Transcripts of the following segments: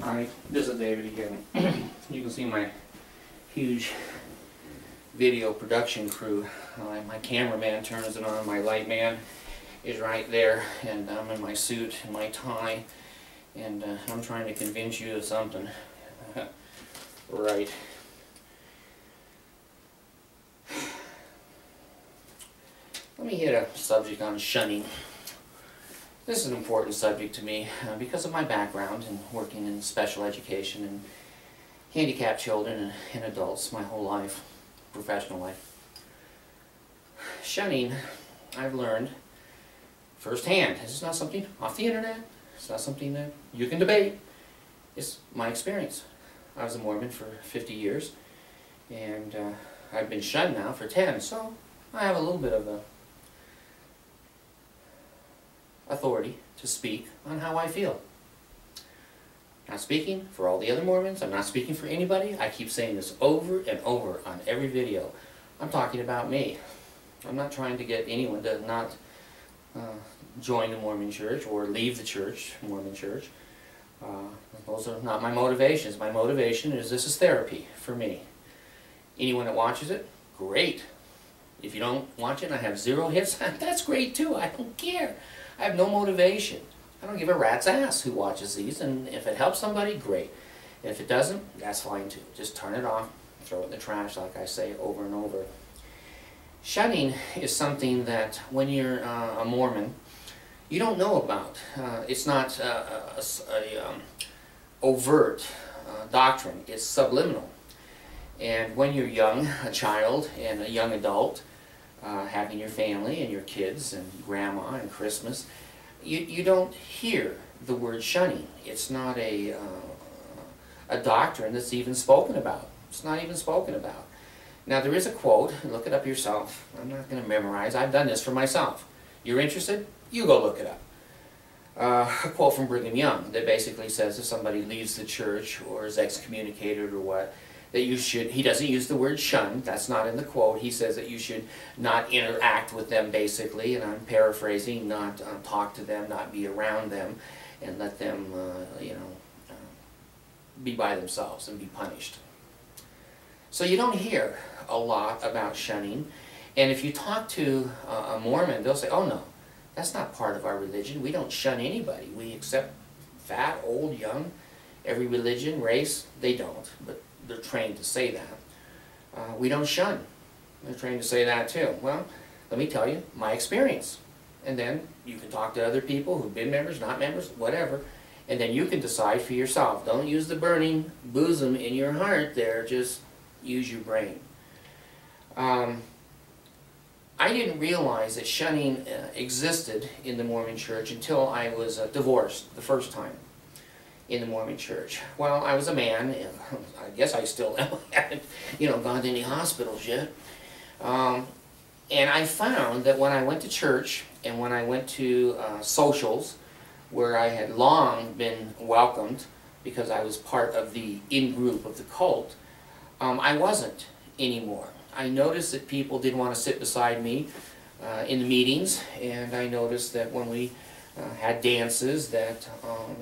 Hi, this is David again. You can see my huge video production crew. My cameraman turns it on, my light man is right there, and I'm in my suit and my tie, and I'm trying to convince you of something. Right. Let me hit a subject on shunning. This is an important subject to me because of my background in working in special education and handicapped children and adults my whole life, professional life. Shunning, I've learned firsthand. This is not something off the internet. It's not something that you can debate. It's my experience. I was a Mormon for 50 years, and I've been shunned now for 10, so I have a little bit of a authority to speak on how I feel. Not speaking for all the other Mormons. I'm not speaking for anybody. I keep saying this over and over on every video. I'm talking about me. I'm not trying to get anyone to not join the Mormon Church or leave the church, Mormon Church. Those are not my motivations. My motivation is this is therapy for me. Anyone that watches it, great. If you don't watch it and I have 0 hits, that's great too. I don't care. I have no motivation. I don't give a rat's ass who watches these, and if it helps somebody, great. And if it doesn't, that's fine too. Just turn it off, throw it in the trash, like I say over and over. Shunning is something that when you're a Mormon, you don't know about. It's not overt doctrine. It's subliminal. And when you're young, a child and a young adult, having your family and your kids and grandma and Christmas, you don't hear the word shunning. It's not a doctrine that's even spoken about. It's not even spoken about. Now there is a quote, look it up yourself. I'm not going to memorize. I've done this for myself. You're interested? You go look it up. A quote from Brigham Young that basically says if somebody leaves the church or is excommunicated or what, that you should, he doesn't use the word shun, that's not in the quote. He says that you should not interact with them basically, and I'm paraphrasing, not talk to them, not be around them, and let them, be by themselves and be punished. So you don't hear a lot about shunning, and if you talk to a Mormon, they'll say, oh no, that's not part of our religion. We don't shun anybody. We accept fat, old, young, every religion, race, they don't, but they're trained to say that. We don't shun. They're trained to say that too. Well, let me tell you my experience. And then you can talk to other people who've been members, not members, whatever, and then you can decide for yourself. Don't use the burning bosom in your heart there, just use your brain. I didn't realize that shunning existed in the Mormon Church until I was divorced the first time in the Mormon Church. Well, I was a man, and I guess I still am. I haven't, gone to any hospitals yet. And I found that when I went to church and when I went to socials, where I had long been welcomed because I was part of the in-group of the cult, I wasn't anymore. I noticed that people didn't want to sit beside me in the meetings, and I noticed that when we had dances that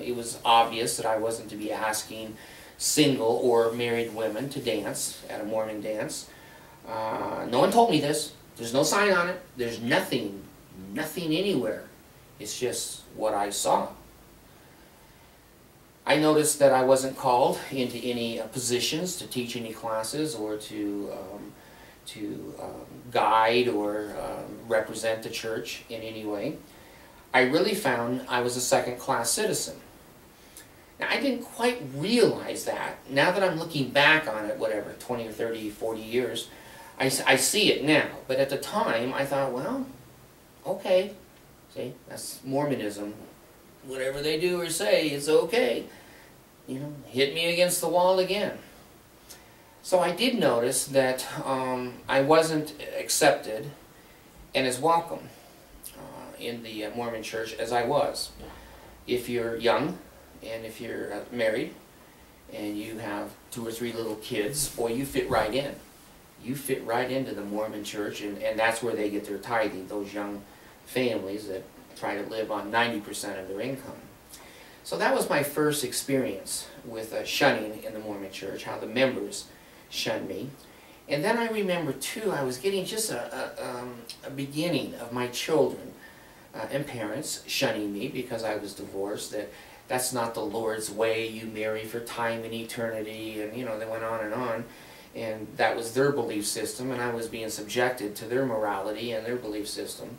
it was obvious that I wasn't to be asking single or married women to dance at a Mormon dance. No one told me this. There's no sign on it. There's nothing anywhere. It's just what I saw. I noticed that I wasn't called into any positions to teach any classes or to guide or represent the church in any way. I really found I was a second-class citizen. Now, I didn't quite realize that. Now that I'm looking back on it, whatever, 20 or 30, 40 years, I see it now. But at the time, I thought, well, okay. See, that's Mormonism. Whatever they do or say, it's okay. Hit me against the wall again. So I did notice that I wasn't accepted and as welcome in the Mormon Church as I was. If you're young and if you're married and you have 2 or 3 little kids, boy, you fit right in. You fit right into the Mormon Church, and that's where they get their tithing, those young families that try to live on 90% of their income. So that was my first experience with shunning in the Mormon Church, how the members shunned me. And then I remember too, I was getting just a beginning of my children and parents shunning me because I was divorced, that that's not the Lord's way, you marry for time and eternity, and you know, they went on and on. And that was their belief system, and I was being subjected to their morality and their belief system.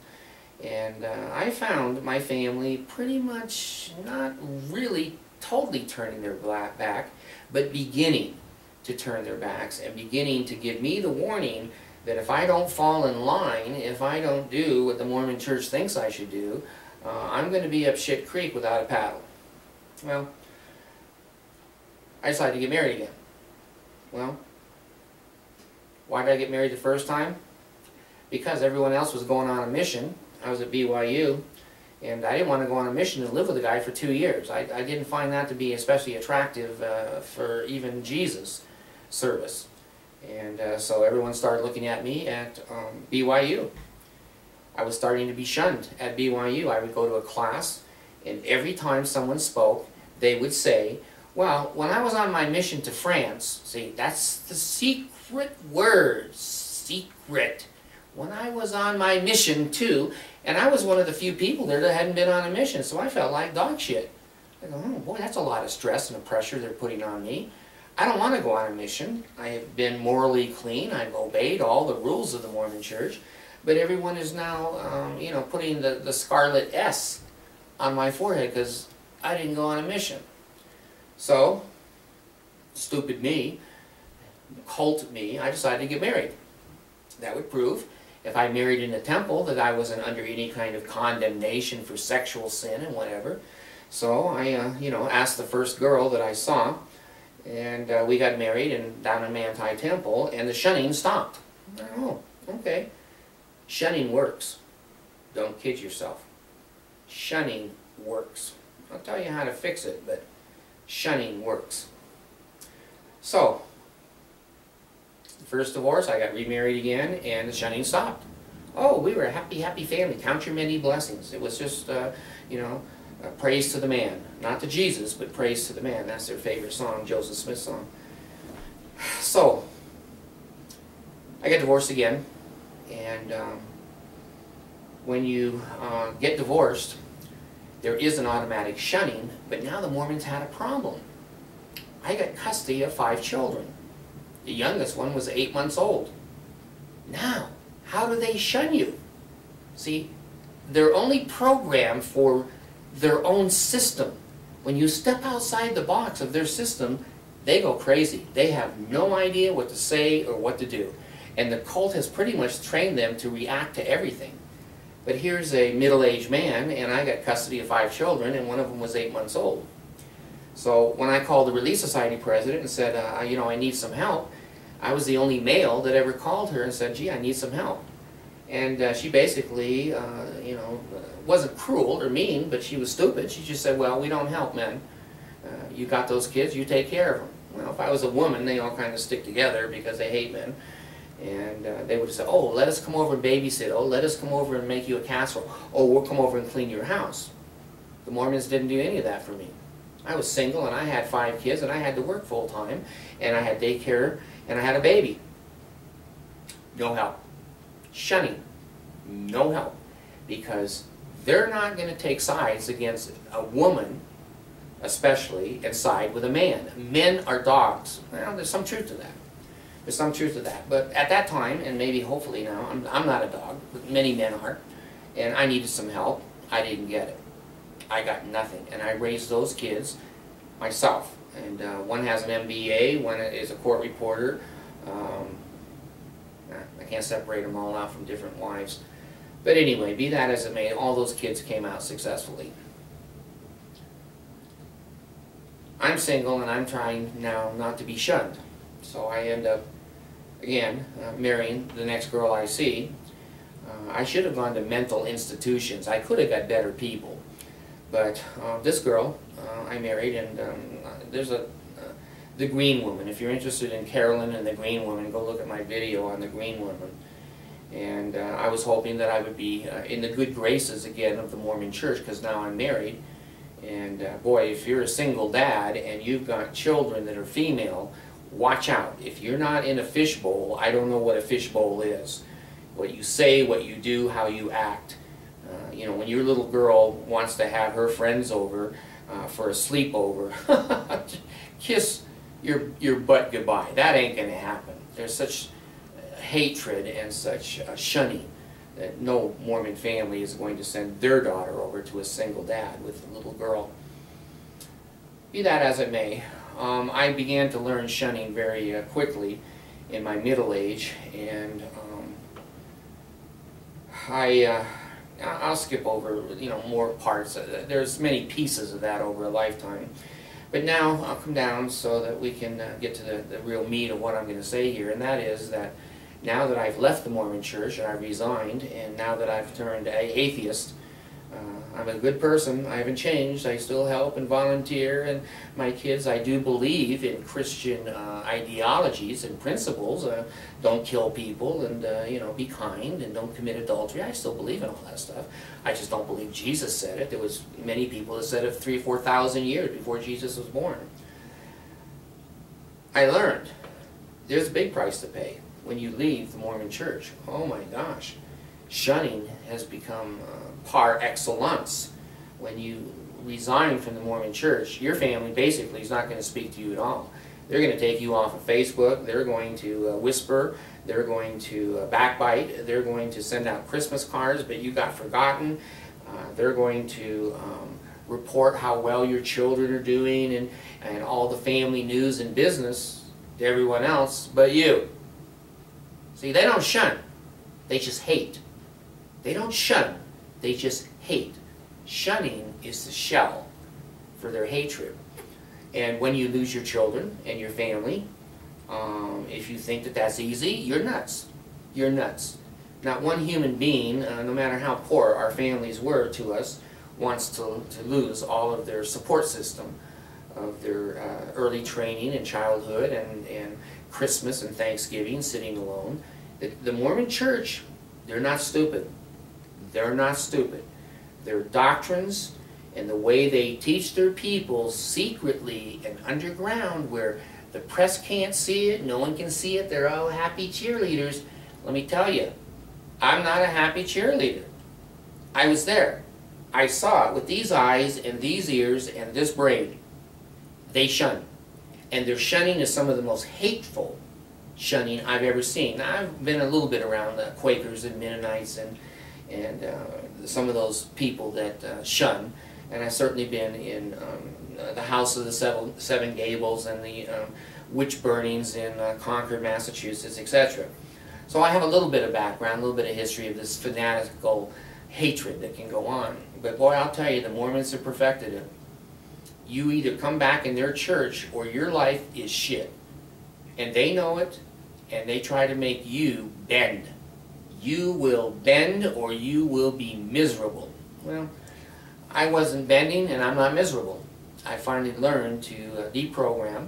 And I found my family pretty much not really totally turning their back, but beginning to turn their backs and beginning to give me the warning that if I don't fall in line, if I don't do what the Mormon Church thinks I should do, I'm going to be up shit creek without a paddle. Well, I decided to get married again. Well, why did I get married the first time? Because everyone else was going on a mission. I was at BYU, and I didn't want to go on a mission and live with a guy for 2 years. I didn't find that to be especially attractive for even Jesus' service. And so everyone started looking at me at BYU. I was starting to be shunned at BYU. I would go to a class, and every time someone spoke, they would say, well, when I was on my mission to France, see, that's the secret word, secret. When I was on my mission too, and I was one of the few people there that hadn't been on a mission, so I felt like dog shit. I go, oh boy, that's a lot of stress and the pressure they're putting on me. I don't want to go on a mission. I have been morally clean. I've obeyed all the rules of the Mormon Church, but everyone is now, you know, putting the scarlet S on my forehead because I didn't go on a mission. So, stupid me, cult me, I decided to get married. That would prove, if I married in a temple, that I wasn't under any kind of condemnation for sexual sin and whatever. So I, you know, asked the first girl that I saw, and we got married and down in Manti Temple, and the shunning stopped. Oh, okay. Shunning works. Don't kid yourself. Shunning works. I'll tell you how to fix it, but shunning works. So, the first divorce, I got remarried again, and the shunning stopped. Oh, we were a happy, happy family. Count your many blessings. It was just, you know, praise to the man. Not to Jesus, but praise to the man. That's their favorite song, Joseph Smith's song. So, I got divorced again, and when you get divorced, there is an automatic shunning, but now the Mormons had a problem. I got custody of 5 children. The youngest one was 8 months old. Now, how do they shun you? See, they're only programmed for their own system. When you step outside the box of their system, they go crazy. They have no idea what to say or what to do. And the cult has pretty much trained them to react to everything. But here's a middle-aged man, and I got custody of 5 children, and one of them was 8 months old. So when I called the Relief Society president and said, you know, I need some help, I was the only male that ever called her and said, gee, I need some help. And she basically, you know, wasn't cruel or mean, but she was stupid. She just said, well, we don't help men. You got those kids, you take care of them. Well, if I was a woman, they all kind of stick together because they hate men. And they would say, oh, let us come over and babysit. Oh, let us come over and make you a casserole. Oh, we'll come over and clean your house. The Mormons didn't do any of that for me. I was single, and I had 5 kids, and I had to work full-time, and I had daycare, and I had a baby. No help. Shunning. No help. Because they're not going to take sides against a woman, especially, and side with a man. Men are dogs. Well, there's some truth to that. There's some truth to that. But at that time, and maybe hopefully now, I'm not a dog, but many men are, and I needed some help. I didn't get it. I got nothing. And I raised those kids myself. And one has an MBA, one is a court reporter. I can't separate them all out from different wives. But anyway, be that as it may, all those kids came out successfully. I'm single, and I'm trying now not to be shunned. So I end up, again, marrying the next girl I see. I should have gone to mental institutions. I could have got better people. But this girl I married, and there's the Green Woman. If you're interested in Carolyn and the Green Woman, go look at my video on the Green Woman. And I was hoping that I would be in the good graces again of the Mormon Church, because now I'm married. And boy, if you're a single dad and you've got children that are female, watch out. If you're not in a fishbowl, I don't know what a fishbowl is. What you say, what you do, how you act. You know, when your little girl wants to have her friends over for a sleepover, kiss your butt goodbye. That ain't going to happen. There's such hatred and such shunning that no Mormon family is going to send their daughter over to a single dad with a little girl. Be that as it may, I began to learn shunning very quickly in my middle age, and I'll skip over, you know, more parts. There's many pieces of that over a lifetime. But now I'll come down so that we can get to the real meat of what I'm going to say here, and that is that now that I've left the Mormon Church and I've resigned, and now that I've turned atheist, I'm a good person. I haven't changed. I still help and volunteer, and my kids, I do believe in Christian ideologies and principles. Don't kill people, and you know, be kind, and don't commit adultery. I still believe in all that stuff. I just don't believe Jesus said it. There was many people that said it 3,000 or 4,000 years before Jesus was born. I learned there's a big price to pay when you leave the Mormon Church. Oh my gosh. Shunning has become par excellence. When you resign from the Mormon Church, your family basically is not going to speak to you at all. They're going to take you off of Facebook, they're going to whisper, they're going to backbite, they're going to send out Christmas cards, but you got forgotten. They're going to report how well your children are doing, and all the family news and business to everyone else but you. See, they don't shun, they just hate. They don't shun, they just hate. Shunning is the shell for their hatred. And when you lose your children and your family, if you think that that's easy, you're nuts. You're nuts. Not one human being, no matter how poor our families were to us, wants to lose all of their support system, of their early training and childhood and Christmas and Thanksgiving, sitting alone. The Mormon Church, they're not stupid. They're not stupid. Their doctrines and the way they teach their people secretly and underground, where the press can't see it, no one can see it, they're all happy cheerleaders. Let me tell you, I'm not a happy cheerleader. I was there. I saw it with these eyes and these ears and this brain. They shun. And their shunning is some of the most hateful shunning I've ever seen. Now, I've been a little bit around Quakers and Mennonites and some of those people that shun, and I've certainly been in the House of the Seven Gables and the witch burnings in Concord, Massachusetts, etc. So I have a little bit of background, a little bit of history of this fanatical hatred that can go on. But boy, I'll tell you, the Mormons have perfected it. You either come back in their church or your life is shit. And they know it, and they try to make you bend. You will bend or you will be miserable. Well, I wasn't bending and I'm not miserable. I finally learned to deprogram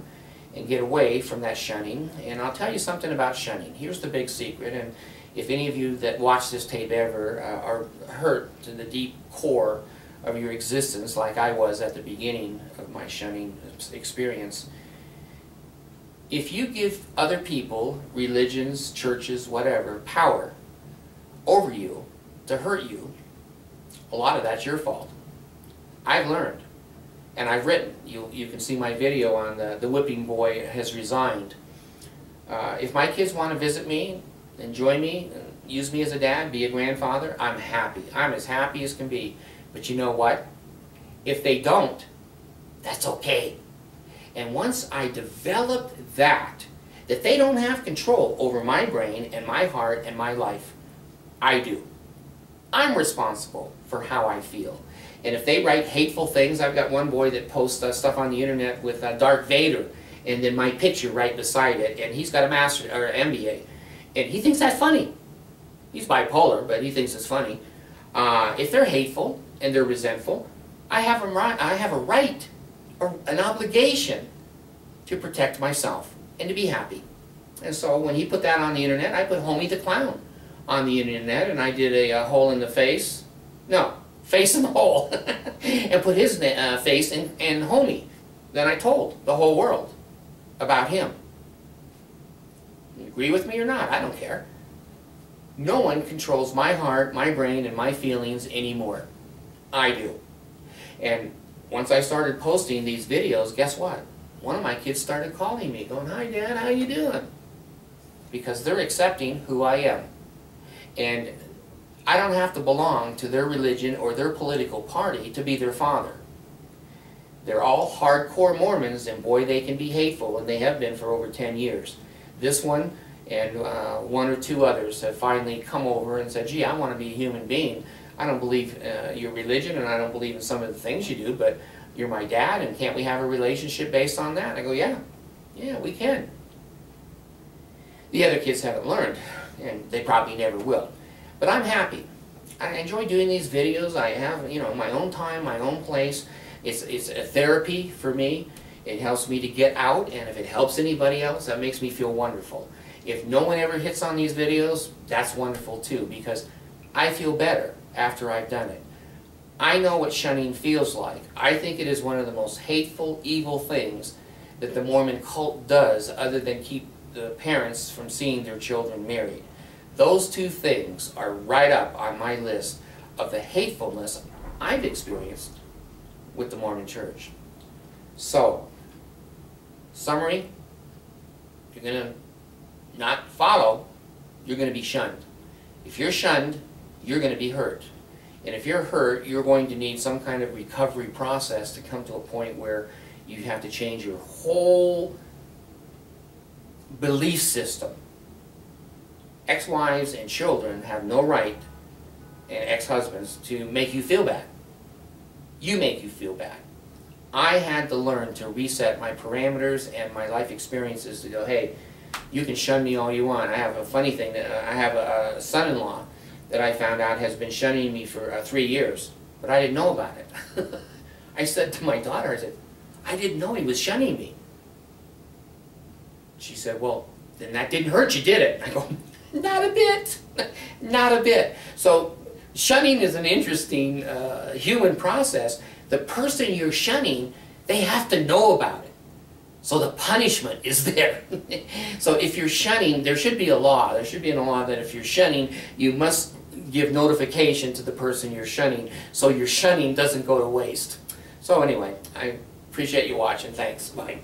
and get away from that shunning. And I'll tell you something about shunning. Here's the big secret, and if any of you that watch this tape ever are hurt to the deep core of your existence, like I was at the beginning of my shunning experience, if you give other people, religions, churches, whatever, power over you to hurt you, a lot of that's your fault. I've learned, and I've written. You can see my video on the whipping boy has resigned. If my kids want to visit me, enjoy me, use me as a dad, be a grandfather, I'm happy. I'm as happy as can be. But you know what? If they don't, that's okay. And once I developed that they don't have control over my brain and my heart and my life, I do. I'm responsible for how I feel. And if they write hateful things, I've got one boy that posts stuff on the internet with Darth Vader and then my picture right beside it, and he's got a master or MBA, and he thinks that's funny. He's bipolar, but he thinks it's funny. If they're hateful and they're resentful, I have a right or an obligation to protect myself and to be happy. And so when he put that on the internet, I put Homie the Clown on the internet, and I did a hole in the face. No, face in the hole and put his face in homie. Then I told the whole world about him. You agree with me or not? I don't care. No one controls my heart, my brain, and my feelings anymore. I do. And once I started posting these videos, guess what? One of my kids started calling me, going, "Hi, Dad, how you doing?" Because they're accepting who I am. And I don't have to belong to their religion or their political party to be their father. They're all hardcore Mormons, and boy, they can be hateful, and they have been for over 10 years. This one and one or two others have finally come over and said, "Gee, I want to be a human being. I don't believe your religion, and I don't believe in some of the things you do, but you're my dad, and can't we have a relationship based on that?" I go, yeah, we can. The other kids haven't learned, and they probably never will. But I'm happy. I enjoy doing these videos. I have, my own time, my own place. It's a therapy for me. It helps me to get out, and if it helps anybody else, that makes me feel wonderful. If no one ever hits on these videos, that's wonderful too, because I feel better after I've done it. I know what shunning feels like. I think it is one of the most hateful, evil things that the Mormon cult does, other than keep the parents from seeing their children married. Those two things are right up on my list of the hatefulness I've experienced with the Mormon Church. So, summary, if you're going to not follow, you're going to be shunned. If you're shunned, you're going to be hurt. And if you're hurt, you're going to need some kind of recovery process to come to a point where you have to change your whole belief system. Ex-wives and children have no right, and ex-husbands, to make you feel bad. You make you feel bad. I had to learn to reset my parameters and my life experiences to go, hey, you can shun me all you want. I have a funny thing. I have a son-in-law that I found out has been shunning me for 3 years, but I didn't know about it. I said to my daughter, I said, I didn't know he was shunning me. She said, well, then that didn't hurt you, did it? I go, not a bit. Not a bit. So shunning is an interesting human process. The person you're shunning, they have to know about it. So the punishment is there. So if you're shunning, there should be a law. There should be a law that if you're shunning, you must give notification to the person you're shunning, so your shunning doesn't go to waste. So anyway, I appreciate you watching. Thanks. Bye.